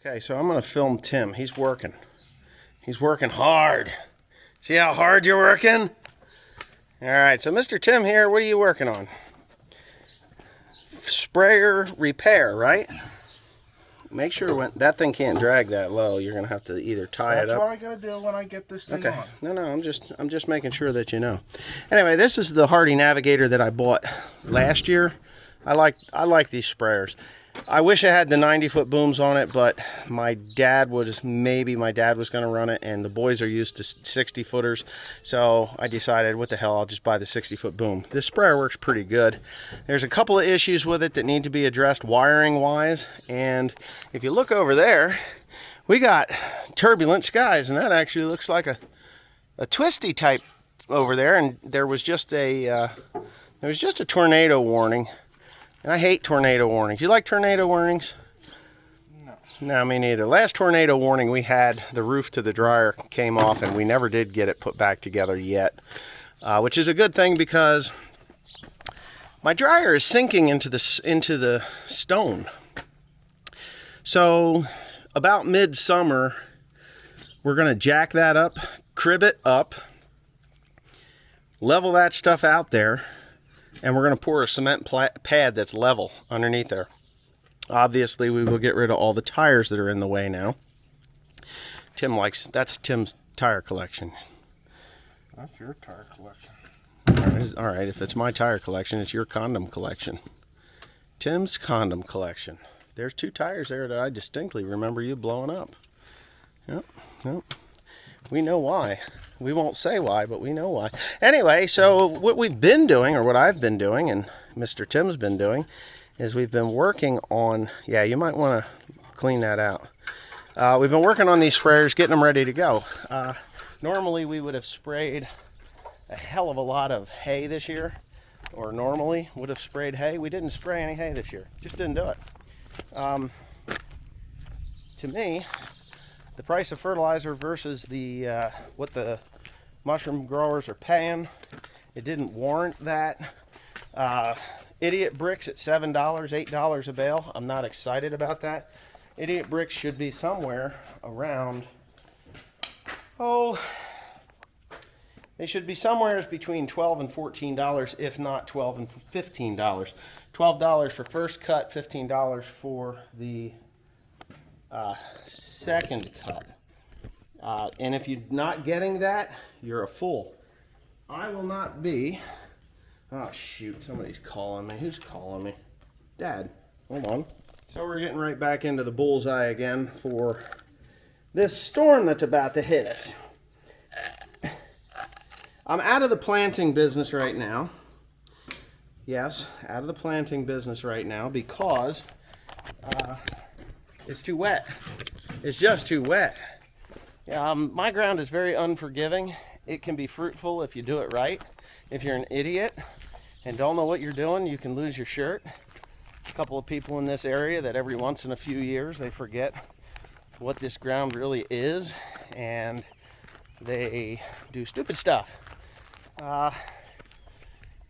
Okay, so I'm going to film Tim. He's working. He's working hard. See how hard you're working? All right, so Mr. Tim here, what are you working on? Sprayer repair, right? Make sure when that thing can't drag that low, you're going to have to either tie it up. That's what I got to do when I get this thing on. No, I'm just making sure that you know. Anyway, this is the Hardy Navigator that I bought last year. I like these sprayers. I wish I had the 90-foot booms on it, but my dad was going to run it, and the boys are used to 60-footers, so I decided, what the hell, I'll just buy the 60-foot boom. This sprayer works pretty good. There's a couple of issues with it that need to be addressed wiring-wise, and if you look over there, we got turbulent skies, and that actually looks like a twisty type over there, and there was just a tornado warning. And I hate tornado warnings. You like tornado warnings? No. No, me neither. Last tornado warning we had, the roof to the dryer came off, and we never did get it put back together yet. Which is a good thing, because my dryer is sinking into the stone. So about midsummer, we're going to jack that up, crib it up, level that stuff out there, and we're going to pour a cement pad that's level underneath there. Obviously, we will get rid of all the tires that are in the way now. That's Tim's tire collection. That's your tire collection. All right, if it's my tire collection, it's your condom collection. Tim's condom collection. There's 2 tires there that I distinctly remember you blowing up. Yep. We know why. We won't say why, but we know why. Anyway, so what we've been doing, or what I've been doing, and Mr. Tim's been doing, is we've been working on, yeah, you might want to clean that out. We've been working on these sprayers, getting them ready to go. Normally, we would have sprayed a hell of a lot of hay this year, or normally would have sprayed hay. We didn't spray any hay this year. Just didn't do it. To me, the price of fertilizer versus the what the mushroom growers are paying, it didn't warrant that. Idiot bricks at $7, $8 a bale. I'm not excited about that. Idiot bricks should be somewhere around, they should be somewhere between $12 and $14, if not $12 and $15. $12 for first cut, $15 for the second cut. And if you're not getting that, you're a fool. I will not be. Oh shoot, somebody's calling me. Who's calling me? Dad, hold on. So we're getting right back into the bullseye again for this storm that's about to hit us. I'm out of the planting business right now. Yes, out of the planting business right now, because it's too wet. It's just too wet. My ground is very unforgiving. It can be fruitful if you do it right. If you're an idiot and don't know what you're doing, you can lose your shirt. A couple of people in this area that every once in a few years they forget what this ground really is, and they do stupid stuff.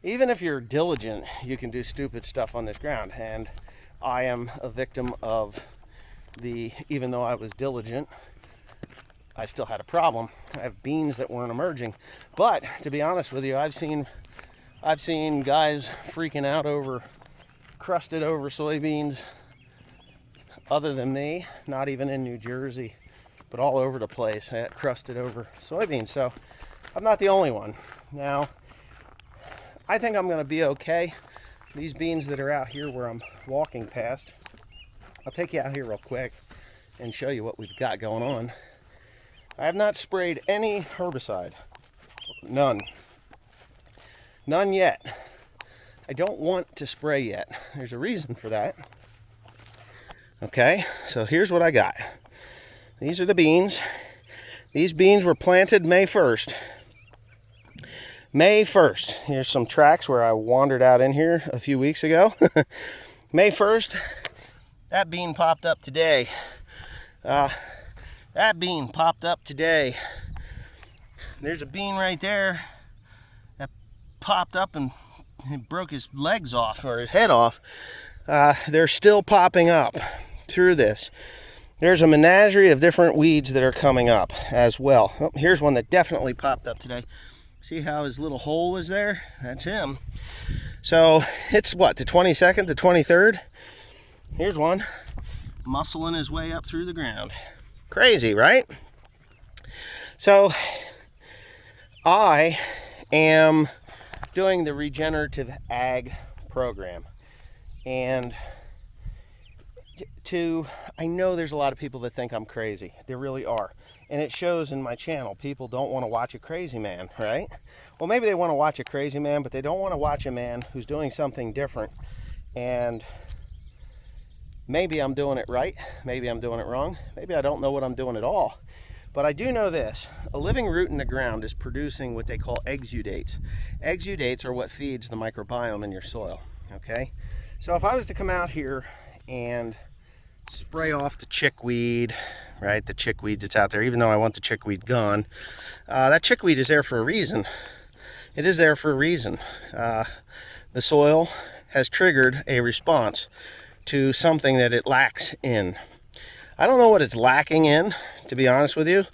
Even if you're diligent, you can do stupid stuff on this ground, and I am a victim of even though I was diligent, I still had a problem. I have beans that weren't emerging. But to be honest with you, I've seen guys freaking out over crusted over soybeans other than me, not even in New Jersey, but all over the place. I got crusted over soybeans. So I'm not the only one. Now, I think I'm going to be okay. These beans that are out here where I'm walking past, I'll take you out here real quick and show you what we've got going on. I have not sprayed any herbicide. None. None yet. I don't want to spray yet. There's a reason for that. Okay, so here's what I got. These are the beans. These beans were planted May 1st. May 1st. Here's some tracks where I wandered out in here a few weeks ago. May 1st. That bean popped up today. That bean popped up today. There's a bean right there that popped up and broke his legs off, or his head off. They're still popping up through this. there's a menagerie of different weeds that are coming up as well. Oh, here's one that definitely popped up today. See how his little hole was there? That's him. So it's what, the 22nd, the 23rd? Here's one muscling his way up through the ground. Crazy, right? So I am doing the Regenerative Ag program, and I know there's a lot of people that think I'm crazy. There really are. And it shows in my channel. People don't want to watch a crazy man, right? Well, maybe they want to watch a crazy man, but they don't want to watch a man who's doing something different. And maybe I'm doing it right. Maybe I'm doing it wrong. Maybe I don't know what I'm doing at all. But I do know this. A living root in the ground is producing what they call exudates. Exudates are what feeds the microbiome in your soil, okay? So if I was to come out here and spray off the chickweed, right? The chickweed that's out there, even though I want the chickweed gone. That chickweed is there for a reason. It is there for a reason. The soil has triggered a response to something that it lacks in. I don't know what it's lacking in, to be honest with you,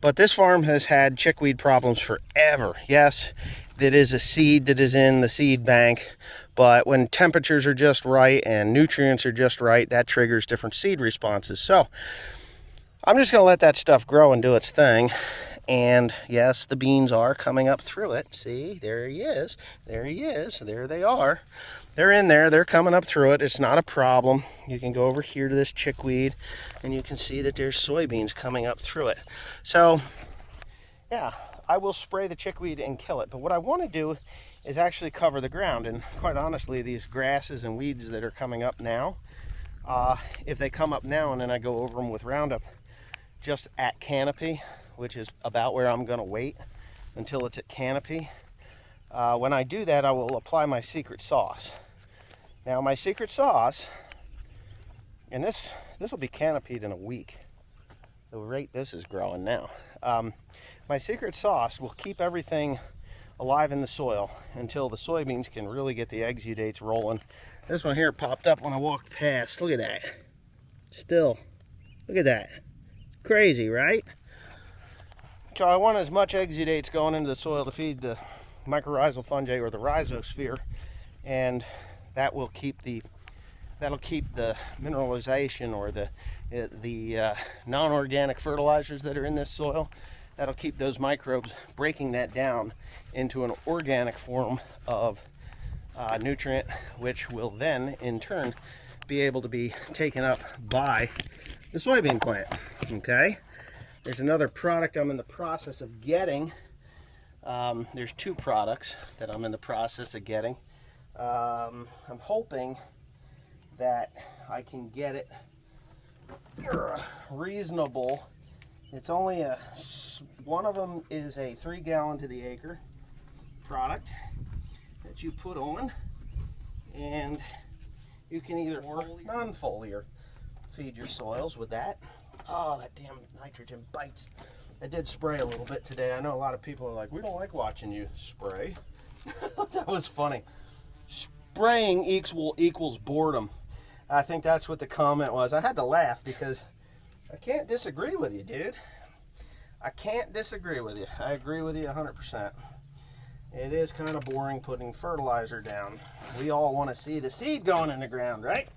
but this farm has had chickweed problems forever. Yes, that is a seed that is in the seed bank, but when temperatures are just right and nutrients are just right, that triggers different seed responses. So I'm just going to let that stuff grow and do its thing. And yes, the beans are coming up through it. See, there he is. There he is. There they are. They're in there. They're coming up through it. It's not a problem. You can go over here to this chickweed and you can see that there's soybeans coming up through it. So, yeah, I will spray the chickweed and kill it. But what I want to do is actually cover the ground. And quite honestly, these grasses and weeds that are coming up now, if they come up now and then I go over them with Roundup just at canopy, which is about where I'm going to wait until it's at canopy. When I do that, I will apply my secret sauce. Now, my secret sauce, and this will be canopied in a week. The rate this is growing now. My secret sauce will keep everything alive in the soil until the soybeans can really get the exudates rolling. This one here popped up when I walked past. Look at that. Still, look at that. Crazy, right? So I want as much exudates going into the soil to feed the mycorrhizal fungi or the rhizosphere, and that will keep the mineralization or the non-organic fertilizers that are in this soil. That'll keep those microbes breaking that down into an organic form of nutrient, which will then in turn be able to be taken up by the soybean plant. Okay, there's another product I'm in the process of getting. There's two products that I'm in the process of getting. I'm hoping that I can get it reasonable. It's only one of them is a 3 gallon to the acre product that you put on, and you can either non-foliar feed your soils with that. Oh, that damn nitrogen bites. I did spray a little bit today. I know a lot of people are like, we don't like watching you spray. That was funny. Spraying equals boredom. I think that's what the comment was. I had to laugh because I can't disagree with you, dude. I can't disagree with you. I agree with you 100%. It is kind of boring putting fertilizer down. We all want to see the seed going in the ground, right?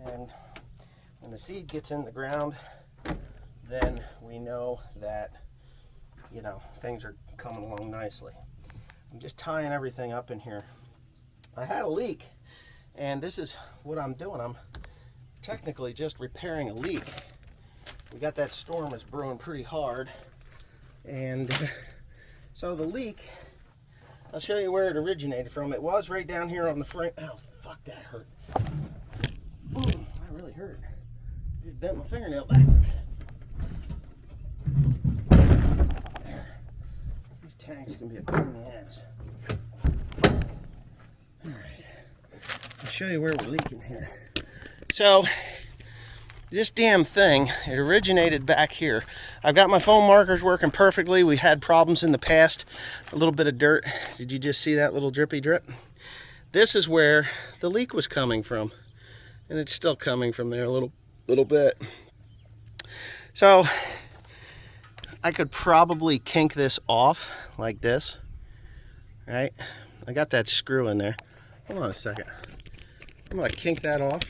And when the seed gets in the ground, then we know that, you know, things are coming along nicely. I'm just tying everything up in here. I had a leak, and this is what I'm doing. I'm technically just repairing a leak. We got that storm that's brewing pretty hard, and so the leak, I'll show you where it originated from. It was right down here on the frame. Oh, fuck, that hurt. Ooh, that really hurt. Just bent my fingernail backwards. There. These tanks can be a pain in the ass. Alright. I'll show you where we're leaking here. So, this damn thing, it originated back here. I've got my foam markers working perfectly. We had problems in the past. A little bit of dirt. Did you just see that little drippy drip? This is where the leak was coming from. And it's still coming from there a little bit. So I could probably kink this off like this, right? I got that screw in there. Hold on a second. I'm gonna kink that off.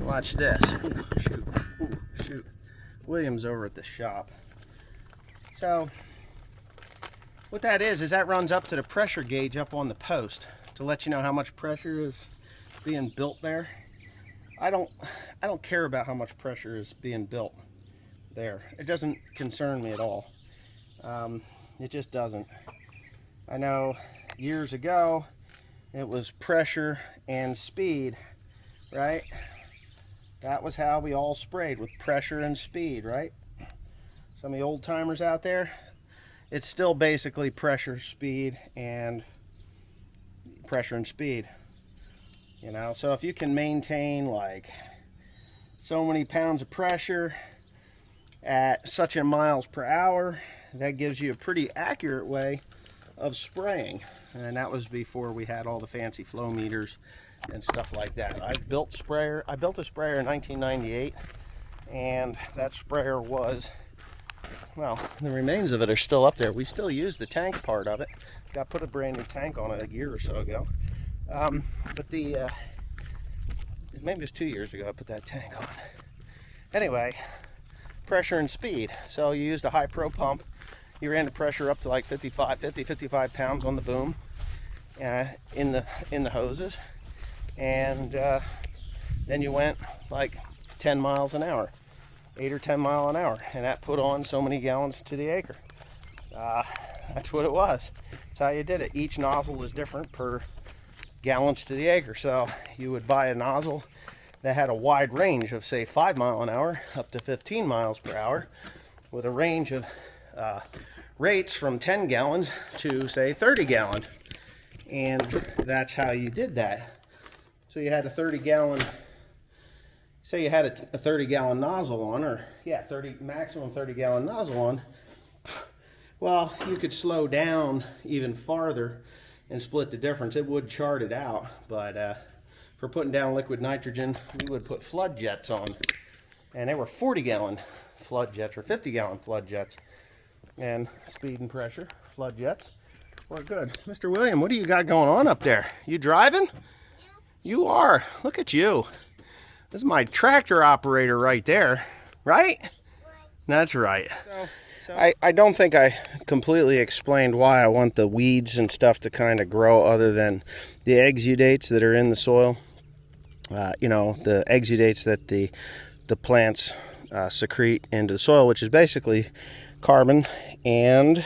Watch this. Ooh, shoot. Ooh, shoot. William's over at the shop. So what that is that runs up to the pressure gauge up on the post to let you know how much pressure is being built there. I don't care about how much pressure is being built there. It doesn't concern me at all. It just doesn't. I know years ago it was pressure and speed, right? That was how we all sprayed, with pressure and speed, right? Some of the old timers out there, it's still basically pressure, speed, and pressure and speed. You know, so if you can maintain like so many pounds of pressure at such a miles per hour, that gives you a pretty accurate way of spraying. And that was before we had all the fancy flow meters and stuff like that. I built a sprayer in 1998, and that sprayer was, well, the remains of it are still up there. We still use the tank part of it. Put a brand new tank on it a year or so ago. But maybe it was 2 years ago I put that tank on. Anyway, pressure and speed. So you used a high pro pump. You ran the pressure up to like 55 pounds on the boom in the hoses, and then you went like 10 miles an hour, 8 or 10 mile an hour, and that put on so many gallons to the acre. That's what it was. That's how you did it. Each nozzle was different per gallons to the acre. So you would buy a nozzle that had a wide range of, say, 5 mile an hour up to 15 miles per hour, with a range of rates from 10 gallons to, say, 30 gallon. And that's how you did that. So you had a 30 gallon, say you had a 30 gallon nozzle on, or yeah, maximum 30 gallon nozzle on. Well, you could slow down even farther and split the difference. It would chart it out, but for putting down liquid nitrogen, we would put flood jets on, and they were 40 gallon flood jets or 50 gallon flood jets, and speed and pressure flood jets were good. Mr. William, what do you got going on up there? You driving? Yeah. You are. Look at you. This is my tractor operator right there, right? Right. That's right. I don't think I completely explained why I want the weeds and stuff to kind of grow, other than the exudates that are in the soil. You know, the exudates that the plants secrete into the soil, which is basically carbon and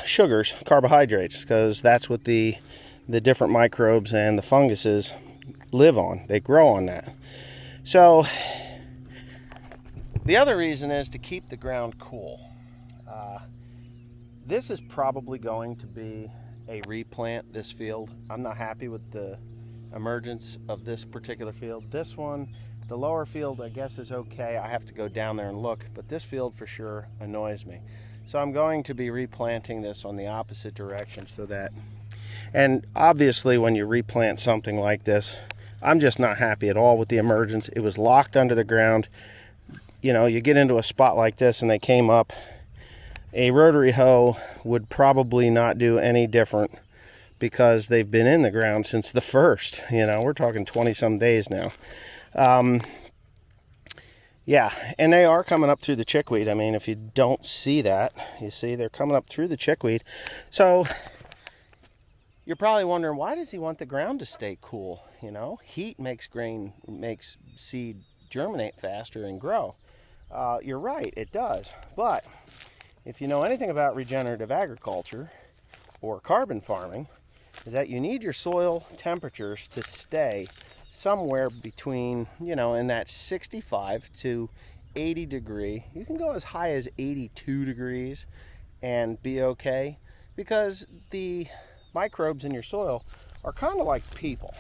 sugars, carbohydrates, because that's what the different microbes and the funguses live on. They grow on that. So the other reason is to keep the ground cool. This is probably going to be a replant, this field. I'm not happy with the emergence of this particular field. This one, the lower field, I guess is okay. I have to go down there and look, but this field for sure annoys me. So I'm going to be replanting this on the opposite direction, so that, and obviously when you replant something like this, I'm just not happy at all with the emergence. It was locked under the ground. You know, you get into a spot like this and they came up, a rotary hoe would probably not do any different, because they've been in the ground since the first. You know, we're talking 20 some days now. Yeah, and they are coming up through the chickweed. I mean, if you don't see that, you see they're coming up through the chickweed. So you're probably wondering, why does he want the ground to stay cool? You know, heat makes seed germinate faster and grow. You're right, it does. But if you know anything about regenerative agriculture or carbon farming, is that you need your soil temperatures to stay somewhere between, you know, in that 65 to 80 degree. You can go as high as 82 degrees and be okay, because the microbes in your soil are kind of like people.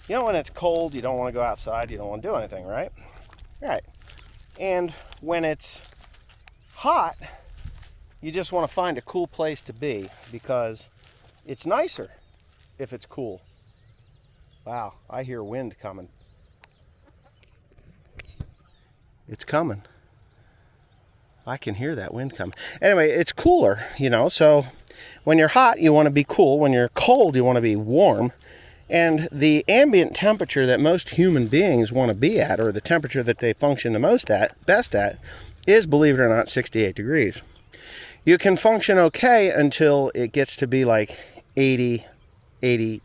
You know, when it's cold, you don't want to go outside, you don't want to do anything, right? Right. And when it's hot, you just want to find a cool place to be, because it's nicer if it's cool. Wow, I hear wind coming. It's coming. I can hear that wind coming. Anyway, it's cooler, you know, so when you're hot, you want to be cool. When you're cold, you want to be warm. And the ambient temperature that most human beings want to be at, or the temperature that they function the best at, is, believe it or not, 68 degrees. You can function okay until it gets to be like 80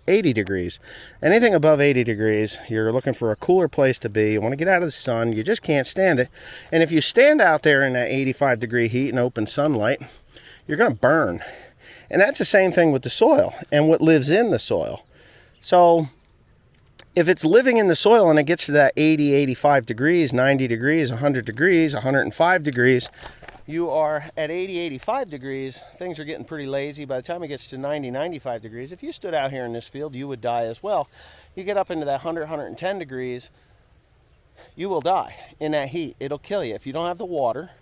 degrees. Anything above 80 degrees, you're looking for a cooler place to be. You want to get out of the sun. You just can't stand it. And if you stand out there in that 85 degree heat and open sunlight, you're going to burn. And that's the same thing with the soil and what lives in the soil. So if it's living in the soil and it gets to that 80, 85 degrees, 90 degrees, 100 degrees, 105 degrees, you are at 80, 85 degrees, things are getting pretty lazy. By the time it gets to 90, 95 degrees, if you stood out here in this field, you would die as well. You get up into that 100, 110 degrees, you will die in that heat. It'll kill you if you don't have the water,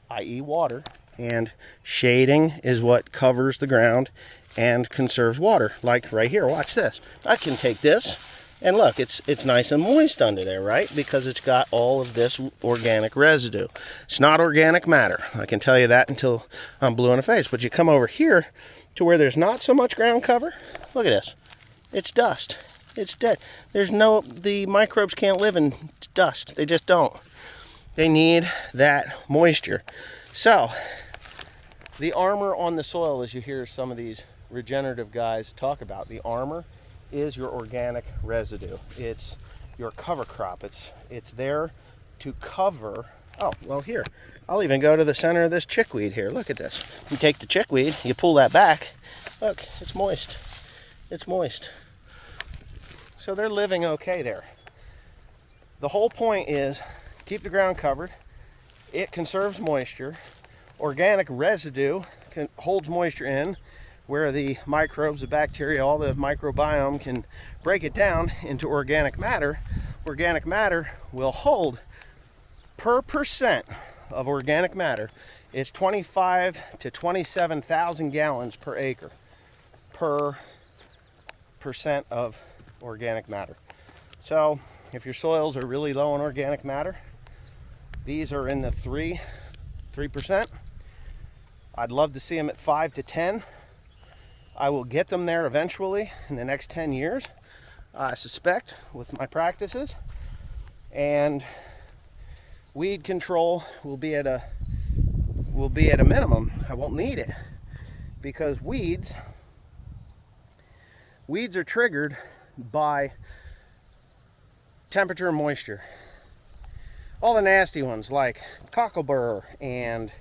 i.e. water. And shading is what covers the ground and conserves water. Like right here, watch this. I can take this. And look, it's nice and moist under there, right? Because it's got all of this organic residue. It's not organic matter. I can tell you that until I'm blue in the face. But you come over here to where there's not so much ground cover. Look at this. It's dust. It's dead. The microbes can't live in dust. They just don't. They need that moisture. So, the armor on the soil, as you hear some of these regenerative guys talk about, the armor is your organic residue. It's your cover crop. It's there to cover. Oh, well, here, I'll even go to the center of this chickweed here. Look at this. You take the chickweed, you pull that back. Look, it's moist. It's moist. So they're living okay there. The whole point is keep the ground covered. It conserves moisture. Organic residue holds moisture in, where the microbes, the bacteria, all the microbiome can break it down into organic matter. Organic matter will hold, per percent of organic matter, it's 25 to 27,000 gallons per acre per percent of organic matter. So if your soils are really low on organic matter, these are in the 3%. I'd love to see them at 5 to 10. I will get them there eventually in the next 10 years, I suspect, with my practices. And weed control will be at a minimum. I won't need it because weeds are triggered by temperature and moisture. All the nasty ones like cocklebur and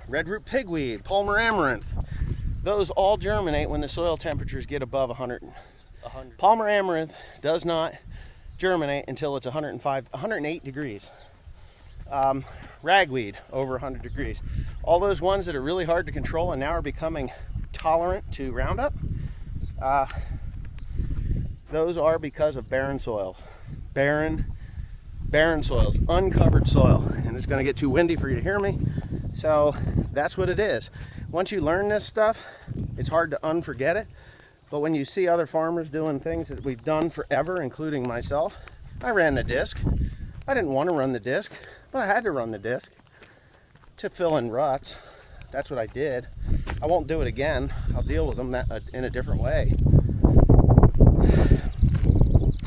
red root pigweed, Palmer amaranth. Those all germinate when the soil temperatures get above 100. Palmer amaranth does not germinate until it's 108 degrees. Ragweed over 100 degrees. All those ones that are really hard to control and now are becoming tolerant to Roundup, those are because of barren soils. Barren soils, uncovered soil. And it's going to get too windy for you to hear me. So that's what it is. Once you learn this stuff, it's hard to unforget it. But when you see other farmers doing things that we've done forever, including myself, I ran the disc. I didn't want to run the disc, but I had to run the disc to fill in ruts. That's what I did. I won't do it again. I'll deal with them in a different way.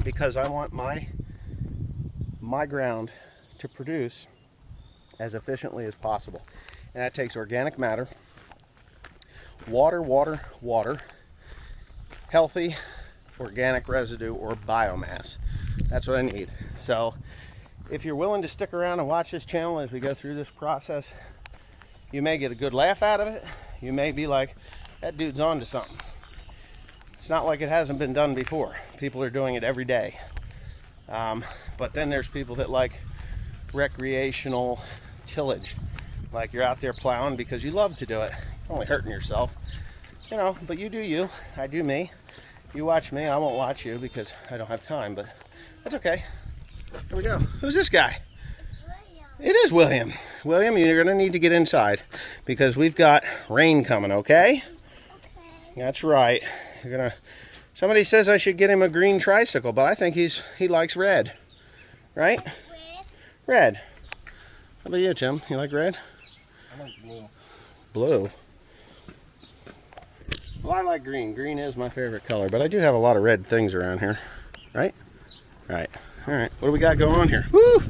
Because I want my ground to produce as efficiently as possible. And that takes organic matter, water, healthy organic residue or biomass. That's what I need. So if you're willing to stick around and watch this channel as we go through this process, you may get a good laugh out of it. You may be like, that dude's on to something. It's not like it hasn't been done before. People are doing it every day. But then there's people that like recreational tillage. Like you're out there plowing because you love to do it. You're only hurting yourself. You know, but you do you, I do me. You watch me, I won't watch you because I don't have time, but that's okay. Here we go. Who's this guy? It is William. William, you're going to need to get inside because we've got rain coming, okay? That's right. Somebody says I should get him a green tricycle, but I think he likes red. Right? Red. How about you, Tim? You like red? I like blue. Blue. Well, I like green. Green is my favorite color, but I do have a lot of red things around here. Right? Right. All right. What do we got going on here? Woo!